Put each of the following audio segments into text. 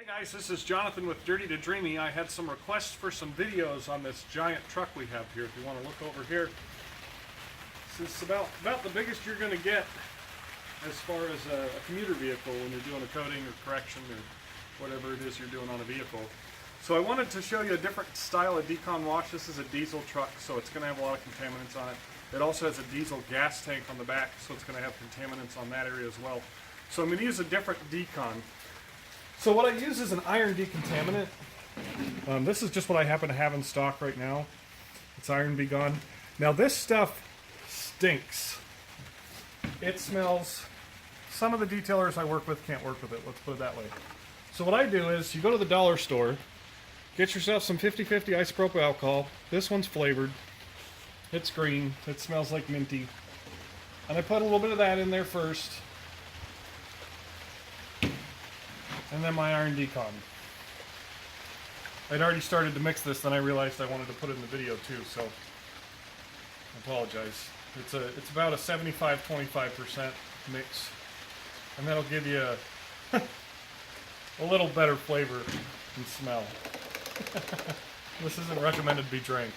Hey guys, this is Jonathan with Dirty2Dreamy. I had some requests for some videos on this giant truck we have here. If you want to look over here, this is about the biggest you're going to get as far as a commuter vehicle when you're doing a coating or correction or whatever it is you're doing on a vehicle. So I wanted to show you a different style of decon wash. This is a diesel truck, so it's going to have a lot of contaminants on it. It also has a diesel gas tank on the back, so it's going to have contaminants on that area as well. So I'm going to use a different decon. So what I use is an iron decontaminant. This is just what I happen to have in stock right now. It's Iron Be Gone. Now this stuff stinks. It smells. Some of the detailers I work with can't work with it, let's put it that way. So what I do is you go to the dollar store, get yourself some 50/50 isopropyl alcohol. This one's flavored. It's green. It smells like minty. And I put a little bit of that in there first. And then my iron decon. I'd already started to mix this, then I realized I wanted to put it in the video too, so I apologize. It's about a 75-25% mix, and that'll give you a little better flavor and smell. This isn't recommended to be drank.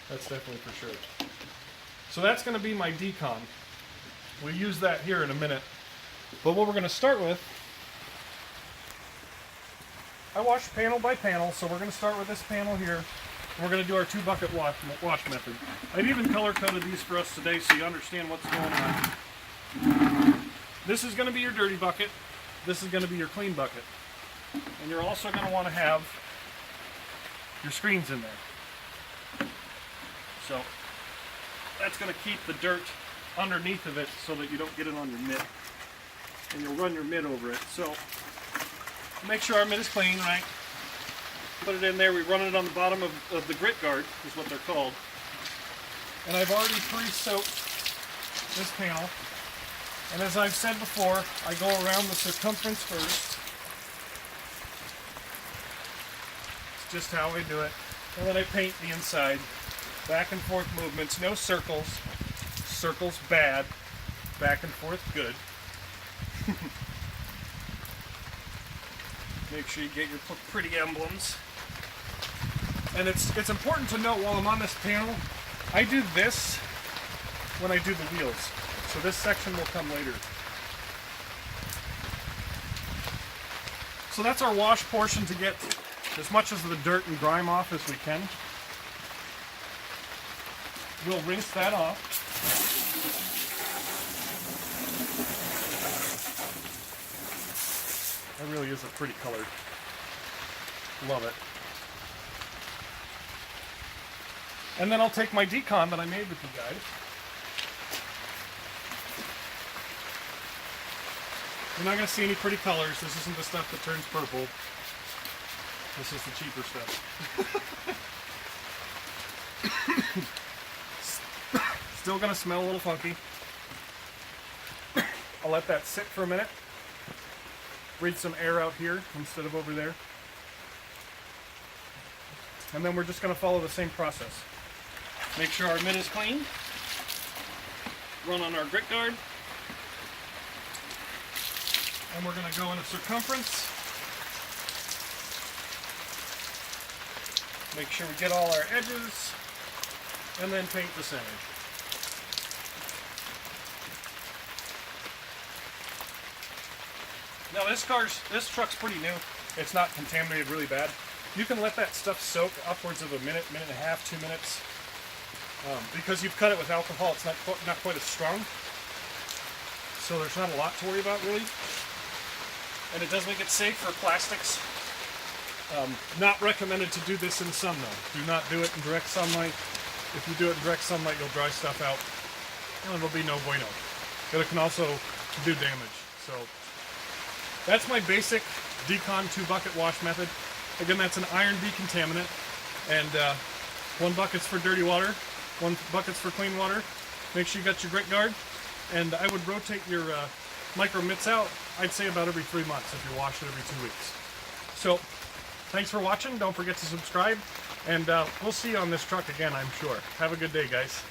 That's definitely for sure. So that's going to be my decon. We'll use that here in a minute. But what we're going to start with, I wash panel by panel, so we're going to start with this panel here. And we're going to do our 2-bucket wash method. I've even color-coded these for us today so you understand what's going on. This is going to be your dirty bucket. This is going to be your clean bucket. And you're also going to want to have your screens in there. So that's going to keep the dirt underneath of it so that you don't get it on your mitt. And you'll run your mitt over it. So make sure our mitt is clean, right? Put it in there. We run it on the bottom of the grit guard, is what they're called. And I've already pre-soaked this panel. And as I've said before, I go around the circumference first. It's just how I do it. And then I paint the inside. Back and forth movements, no circles. Circles bad. Back and forth good. Make sure you get your pretty emblems. And it's important to note while I'm on this panel, I do this when I do the wheels. So this section will come later. So that's our wash portion to get as much of the dirt and grime off as we can. We'll rinse that off. That really is a pretty color. Love it. And then I'll take my decon that I made with you guys. You're not going to see any pretty colors. This isn't the stuff that turns purple. This is the cheaper stuff. Still going to smell a little funky. I'll let that sit for a minute. Breathe some air out here instead of over there. And then we're just going to follow the same process. Make sure our mitt is clean. Run on our grit guard. And we're going to go in a circumference. Make sure we get all our edges. And then paint the center. Now this truck's pretty new. It's not contaminated really bad. You can let that stuff soak upwards of a minute, minute and a half, 2 minutes. Because you've cut it with alcohol, it's not quite as strong. So there's not a lot to worry about really. And it does make it safe for plastics. Not recommended to do this in the sun though. Do not do it in direct sunlight. If you do it in direct sunlight, you'll dry stuff out. And it'll be no bueno. But it can also do damage. So that's my basic decon 2-bucket wash method. Again, that's an iron decontaminant, and 1 bucket's for dirty water, 1 bucket's for clean water. Make sure you got your grit guard, and I would rotate your micro mitts out, I'd say about every 3 months if you wash it every 2 weeks. So, thanks for watching. Don't forget to subscribe, and we'll see you on this truck again, I'm sure. Have a good day, guys.